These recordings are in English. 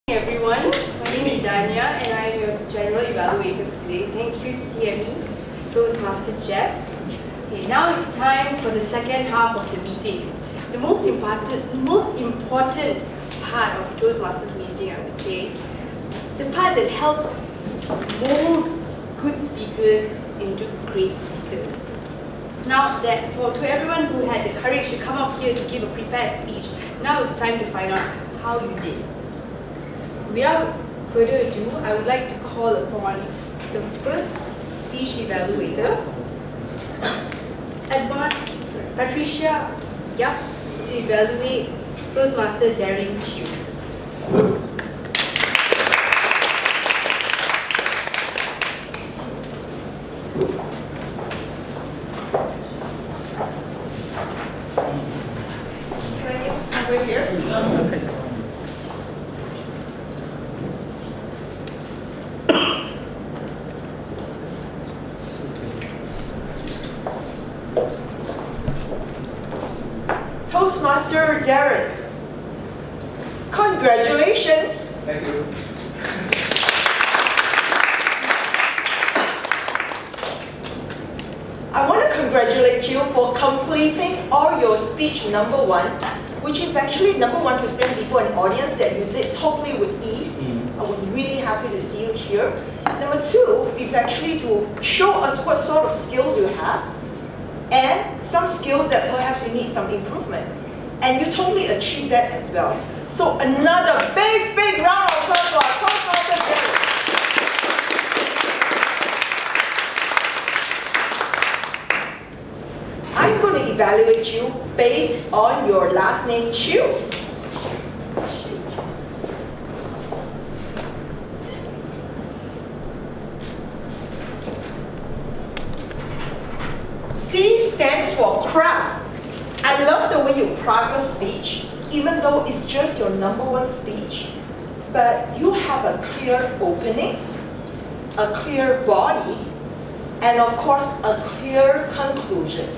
Hey everyone, my name is Dania and I am your general evaluator for today. Thank you TME, Toastmaster Jeff. Okay, now it's time for the second half of the meeting. The most important part of Toastmasters meeting, I would say, the part that helps mold good speakers into great speakers. Now that to everyone who had the courage to come up here to give a prepared speech, now it's time to find out how you did. Without further ado, I would like to call upon the first speech evaluator, Patricia Yap, to evaluate Toastmaster Darren Chew. Can I use somewhere here? Toastmaster Darren, congratulations! Thank you. I want to congratulate you for completing all your speech number one, which is actually number one to stand before an audience that you did totally with ease. I was really happy to see you here. Number two is actually to show us what sort of skills you have and some skills that perhaps you need some improvement. And you totally achieved that as well. So another big round of applause for our Toastmaster Darren. I'm going to evaluate you based on your last name, Chew. C stands for craft. I love the way you craft your speech, even though it's just your number one speech. But you have a clear opening, a clear body, and of course, a clear conclusion.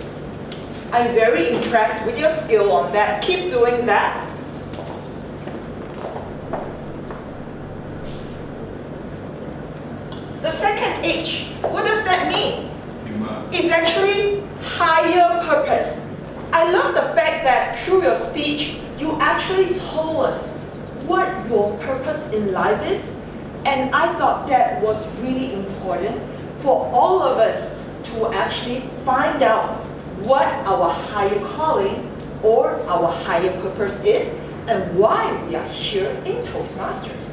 I'm very impressed with your skill on that. Keep doing that. The second H, what does that mean? It's actually higher purpose. I love the fact that through your speech, you actually told us what your purpose in life is. And I thought that was really important for all of us to actually find out what our higher calling or our higher purpose is and why we are here in Toastmasters.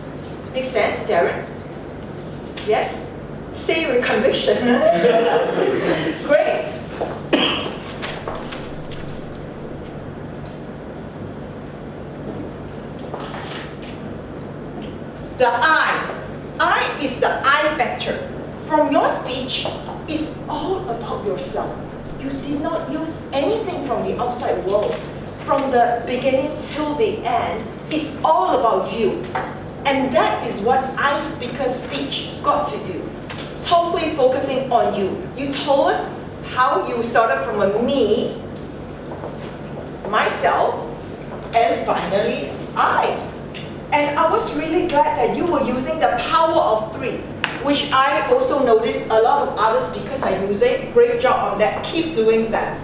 Make sense, Darren? Yes? Say with conviction. Great. The I is the I factor. From your speech, it's all about yourself. You did not use anything from the outside world. From the beginning till the end, it's all about you. And that is what I speaker speech got to do. Totally focusing on you. You told us how you started from a me, myself, and finally I. And I was really glad that you were using the power of three, which I also noticed a lot of other speakers are using. Great job on that. Keep doing that.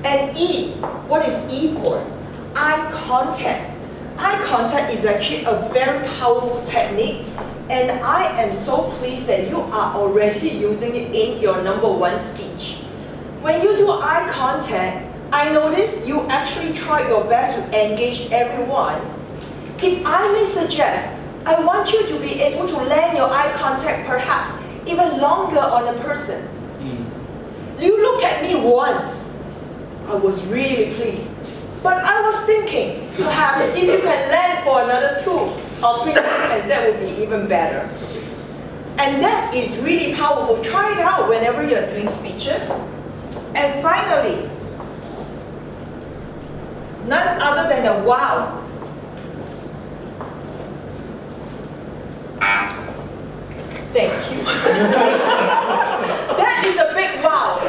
And E, what is E for? Eye contact. Eye contact is actually a very powerful technique, and I am so pleased that you are already using it in your number one speech. When you do eye contact, I noticed you actually try your best to engage everyone. If I may suggest, I want you to be able to land your eye contact perhaps even longer on a person. You look at me once. I was really pleased. But I was thinking, perhaps if you can land for another 2 or 3 seconds, that would be even better. And that is really powerful. Try it out whenever you're doing speeches. And finally, none other than a wow. Thank you. That is a big wow.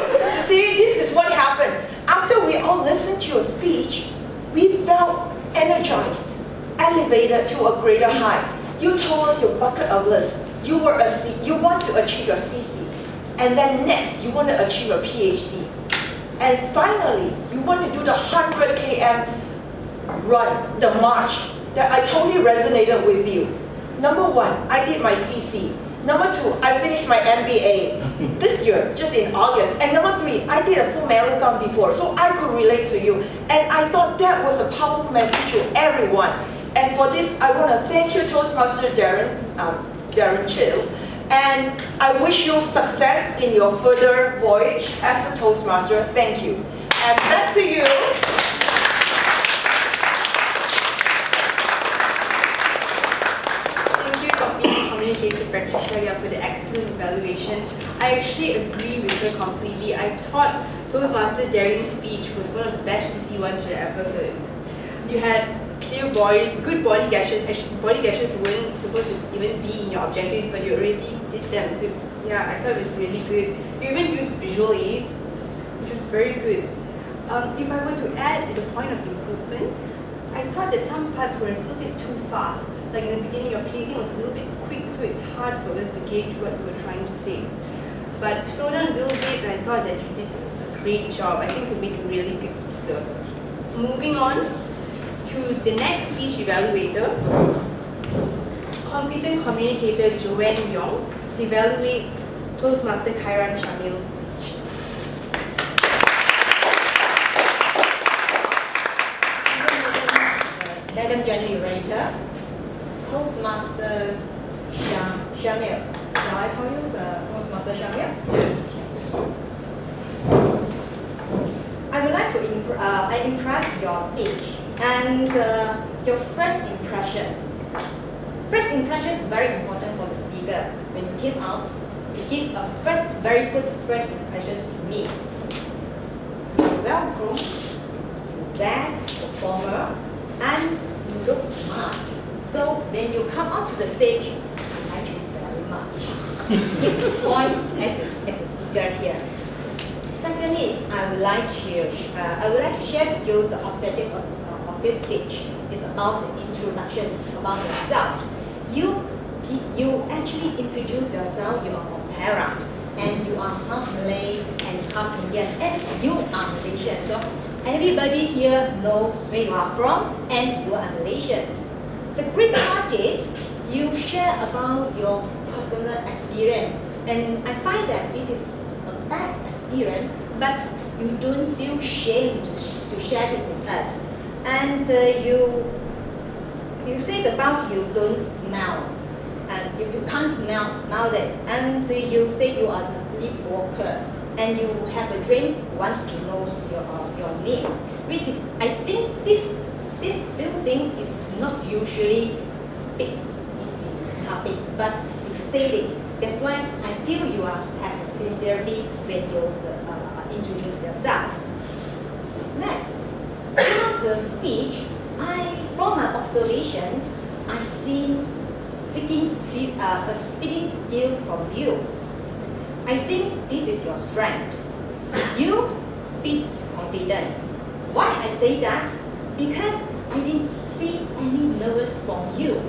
See, this is what happened. After we all listened to your speech, we felt energized. And elevated to a greater height. You told us your bucket of list. You want to achieve your CC. And then next, you want to achieve a PhD. And finally, you want to do the 100 km run, the march, that I totally resonated with you. Number one, I did my CC. Number two, I finished my MBA this year, just in August. And number three, I did a full marathon before, so I could relate to you. And I thought that was a powerful message to everyone. And for this, I want to thank you, Toastmaster Darren Chiu. And I wish you success in your further voyage as a Toastmaster. Thank you. And back to you. Communicator Patricia for the excellent evaluation. I actually agree with her completely. I thought Toastmaster Darren's speech was one of the best CC ones that I ever heard. You had clear voice, good body gestures. Actually, body gestures weren't supposed to even be in your objectives, but you already did them. So yeah, I thought it was really good. You even used visual aids, which was very good. If I were to add the point of improvement, I thought that some parts were a little bit too fast. Like in the beginning, your pacing was a little bit quick, so it's hard for us to gauge what you were trying to say. But slow down a little bit, and I thought that you did a great job. I think you make a really good speaker. Moving on to the next speech evaluator, competent communicator Joanne Yong, to evaluate Toastmaster Kairan Shamil's speech. Madam Generator, Toastmaster Shamil. Shall I call you Toastmaster Shamil? Yes. I would like to impress your speech and your first impression. First impression is very important for the speaker. When you give out, you give a very good first impression to me. You're well-groomed, bad performer, and you look smart. So when you come out to the stage, I like you very much. Give point as a speaker here. Secondly, I would like to share with you the objective of this speech. It's about the introductions about yourself. You actually introduce yourself. You are from Perak, and you are half Malay and half Indian, and you are Malaysian. So everybody here knows where you are from, and you are Malaysian. The great part is you share about your personal experience, and I find that it is a bad experience, but you don't feel shame to share it with us. And you said about you don't smell, and you can't smell that, and you say you are a sleepwalker, and you have a dream, wants to know your needs, which is, I think this building is not usually speak in the public, but you say it. That's why I feel you have a sincerity when you introduce yourself. Next, throughout the speech, from my observations, I see speaking skills from you. I think this is your strength. You speak confident. Why I say that? Because I didn't see any nervous from you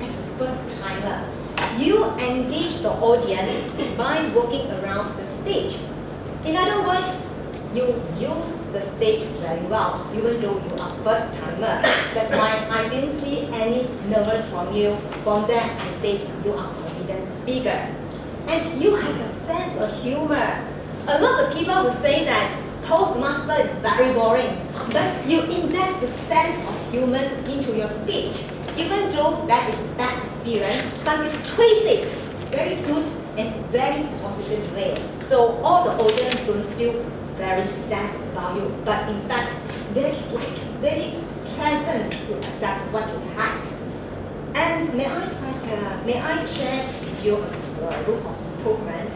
as a first timer. You engage the audience by walking around the stage. In other words, you use the stage very well, even though you are first timer. That's why I didn't see any nervous from you. From there, I said you are a confident speaker. And you have a sense of humor. A lot of people will say that Toastmaster is very boring, but you inject the sense of humor into your speech. Even though that is bad experience, but you twist it very good and very positive way. So all the audience don't feel very sad about you, but in fact, very pleasant to accept what you had. And may I share with you a room of improvement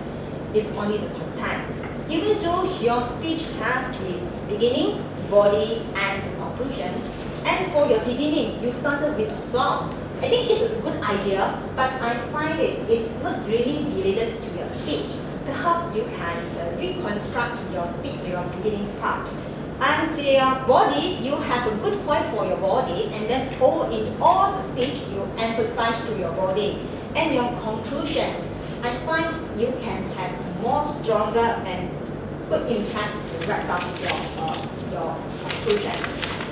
is only the content. Even though your speech have the beginning, body, and conclusions, and for your beginning, you started with a song. I think it's a good idea, but I find it's not really related to your speech. Perhaps you can reconstruct your speech, your beginning part. And your body, you have a good point for your body, and then in all the speech, you emphasize to your body. And your conclusions, I find you can have more stronger and good impact to write down your conclusions.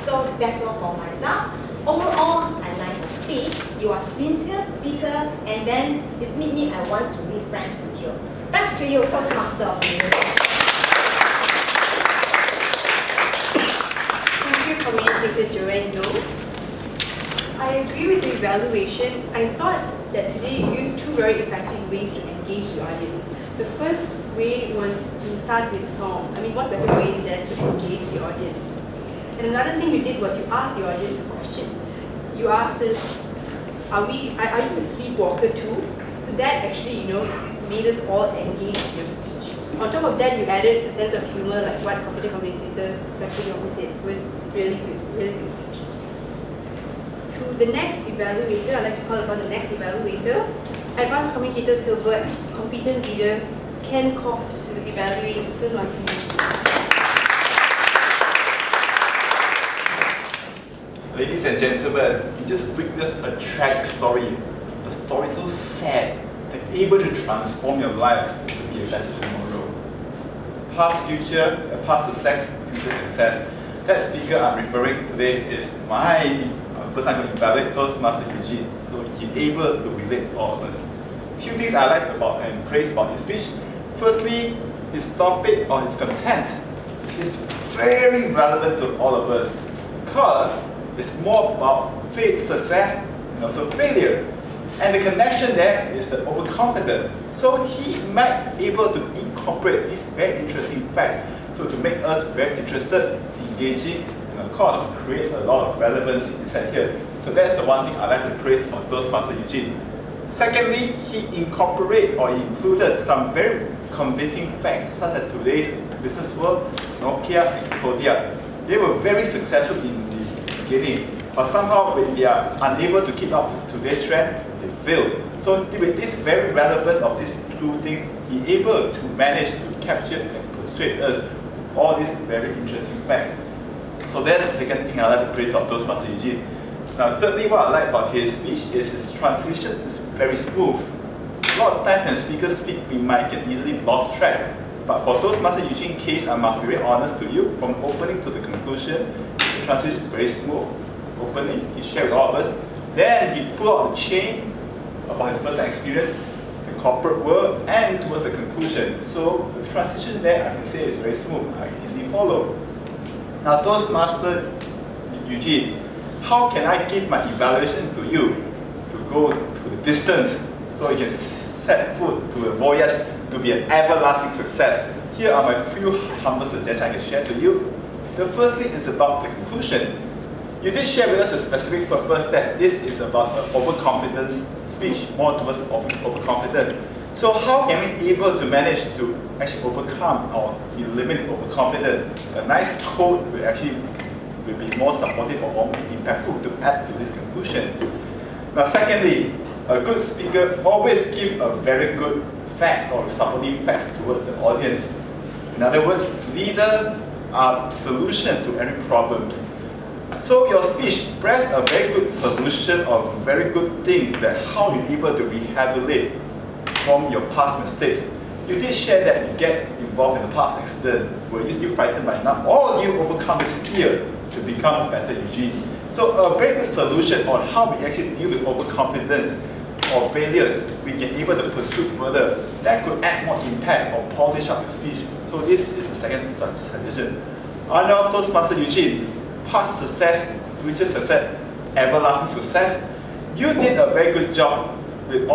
So that's all for myself. Overall, I like to speak. You are sincere speaker, and then it made me I want to be friends with you. Thanks to you, Toastmaster of the Year. Thank you, Communicator Joanne Low. I agree with the evaluation. I thought that today you used two very effective ways to engage the audience. The first way was to start with a song. I mean, what better way is there to engage the audience? And another thing you did was you asked the audience a question. You asked us, are you a sleepwalker too? So that actually, made us all engage in your speech. On top of that, you added a sense of humor, like what Computer Communicator Dr. Yong said. It was really good speech. To the next evaluator, I'd like to call upon the next evaluator, Advanced Communicator Silver Competent Leader Ken Koch, to evaluate Toastmasters. Ladies and gentlemen, you just witnessed a tragic story, a story so sad that able to transform your life to be a better tomorrow. Past success, future success. That speaker I'm referring today is my person I'm going to evaluate, Toastmaster Eugene, so he's able to relate to all of us. Few things I like about and praise about his speech. Firstly, his topic or his content is very relevant to all of us because it's more about success and also failure. And the connection there is the overconfident. So he might be able to incorporate these very interesting facts so to make us very interested, engaging, and of course create a lot of relevance inside here. So that's the one thing I like to praise about Toastmaster Eugene. Secondly, he incorporated or included some very convincing facts such as today's business world, Nokia and Kodia. They were very successful in the beginning, but somehow when they are unable to keep up to today's trend, they fail. So with this very relevant of these two things, he able to manage to capture and persuade us all these very interesting facts. So that's the second thing I like to praise of Toastmaster Eugene. Now thirdly, what I like about his speech is his transition is very smooth. A lot of times when speakers speak, we might get easily lost track. But for Toastmaster Eugene case, I must be very honest to you, from opening to the conclusion, the transition is very smooth. Opening, he shared with all of us. Then he pulled out the chain about his personal experience, the corporate world, and towards the conclusion. So the transition there, I can say, is very smooth. I can easily follow. Now, Toastmaster Eugene, how can I give my evaluation to you to go to the distance so you can set foot to a voyage to be an everlasting success? Here are my few humble suggestions I can share to you. The first thing is about the conclusion. You did share with us a specific purpose that this is about an overconfidence speech, more towards overconfident. So how can we be able to manage to actually overcome or eliminate overconfidence? A nice quote will be more supportive or more impactful to add to this conclusion. Now secondly, a good speaker always gives a very good facts or supporting facts towards the audience. In other words, leaders are solution to any problems. So your speech perhaps a very good solution or very good thing that how you're able to rehabilitate from your past mistakes. You did share that you get involved in a past accident. Were you still frightened by now? Or you overcome this fear to become a better Eugene? So a very good solution on how we actually deal with overconfidence or failures, we can able to pursue further. That could add more impact or polish up your speech. So this is the second suggestion. Under Toastmaster Eugene, past success, future success, everlasting success. You did a very good job with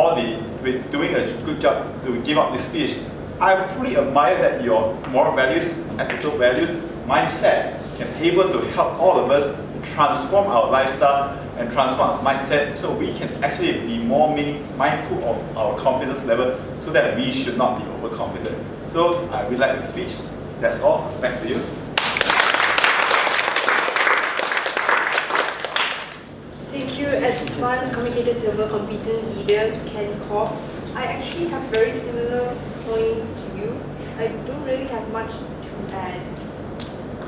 doing a good job to give out this speech. I fully admire that your moral values, ethical values, mindset can be able to help all of us transform our lifestyle and transform our mindset so we can actually be more mindful of our confidence level so that we should not be overconfident. So I really like the speech. That's all. Back to you. Thank you, Advanced Communicator Silver Competent Leader Ken Koch. I actually have very similar points to you. I don't really have much to add.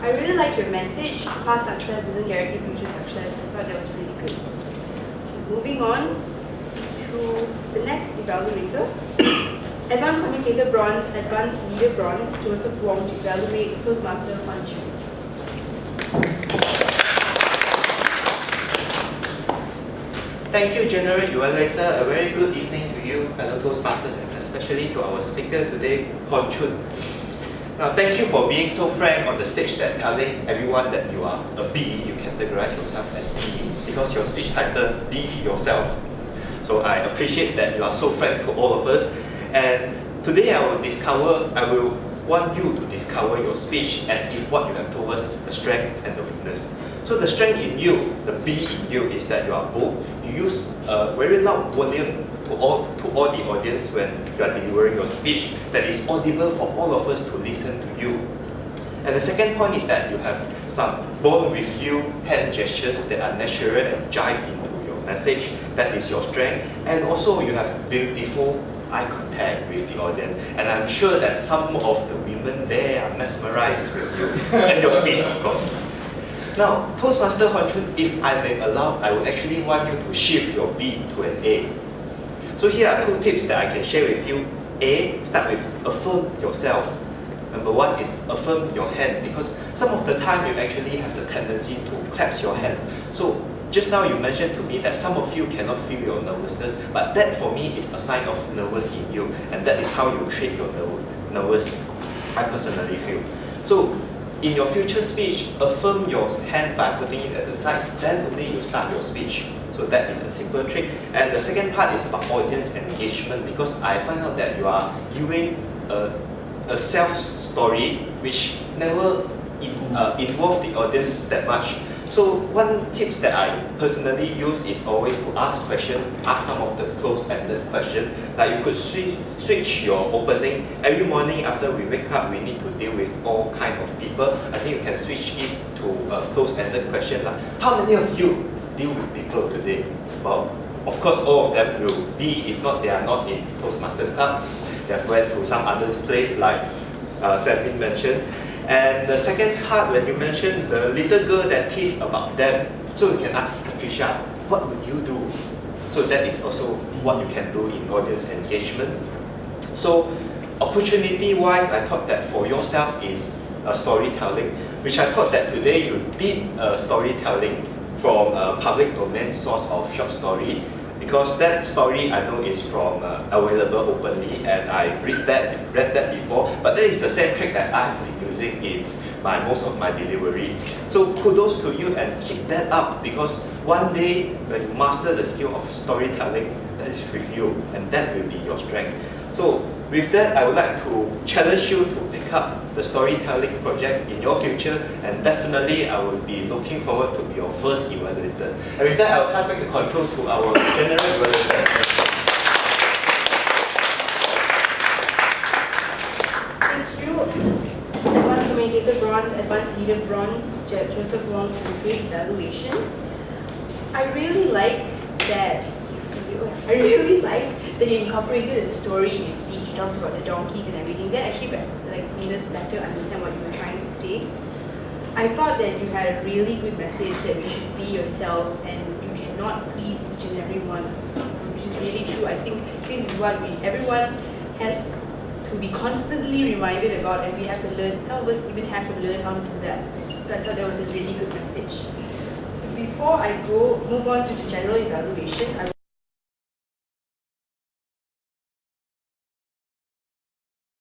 I really like your message. Past success doesn't guarantee future success. I thought that was really good. Okay, moving on to the next evaluator. Advanced Communicator Bronze, Advanced Leader Bronze, Joseph Wong to evaluate Toastmaster Huan Chu. Thank you, General Evaluator. A very good evening to you, fellow Toastmasters, and especially to our speaker today, Huan Chun. Now, thank you for being so frank on the stage that telling everyone that you are a B, you categorize yourself as B, because your speech title, Be Yourself. So I appreciate that you are so frank to all of us. And today I will want you to discover your speech as if what you have told us, the strength and the weakness. So the strength in you, the B in you, is that you are bold. You use a very loud volume to all the audience when you are delivering your speech that is audible for all of us to listen to you. And the second point is that you have some born with you hand gestures that are natural and jive into your message. That is your strength. And also you have beautiful eye contact with the audience. And I'm sure that some of the women there are mesmerized with you and your speech, of course. Now, Toastmaster Huan Chun, if I may allow, I would actually want you to shift your B to an A. So here are 2 tips that I can share with you. A, start with affirm yourself. Number 1 is affirm your hand, because some of the time you actually have the tendency to clasp your hands. So just now you mentioned to me that some of you cannot feel your nervousness, but that for me is a sign of nervous in you, and that is how you treat your nervous, I personally feel. So in your future speech, affirm your hand by putting it at the sides, then only you start your speech. So that is a simple trick. And the second part is about audience engagement, because I find out that you are giving a self-story which never involve the audience that much. So one tips that I personally use is always to ask questions, ask some of the close-ended questions. Like you could switch your opening. Every morning after we wake up, we need to deal with all kinds of people. I think you can switch it to a close-ended question. Like, how many of you deal with people today? Well, of course, all of them will be, if not, they are not in Toastmasters Club. They have went to some other place like Sabine mentioned. And the second part, when you mentioned the little girl that teased about them, so you can ask Patricia, what would you do? So that is also what you can do in audience engagement. So opportunity-wise, I thought that for yourself is storytelling, which I thought that today you did storytelling from a public domain source of short story, because that story I know is from available openly, and I read that before. But that is the same trick that I've been using in most of my delivery. So kudos to you and keep that up, because one day when you master the skill of storytelling, that is with you, and that will be your strength. So with that, I would like to challenge you to pick up the storytelling project in your future, and definitely I will be looking forward to be your first evaluator. And with that, I will pass back the control to our general evaluator. Thank you. Advanced Communicator Bronze, Advanced Leader Bronze, Joseph Wong for the great evaluation. I really like that you incorporated a story in your speech. You talked about the donkeys and everything. That actually made us better understand what you were trying to say. I thought that you had a really good message that you should be yourself and you cannot please each and every one, which is really true. I think this is what everyone has to be constantly reminded about, and we have to learn. Some of us even have to learn how to do that. So I thought that was a really good message. So before I move on to the general evaluation,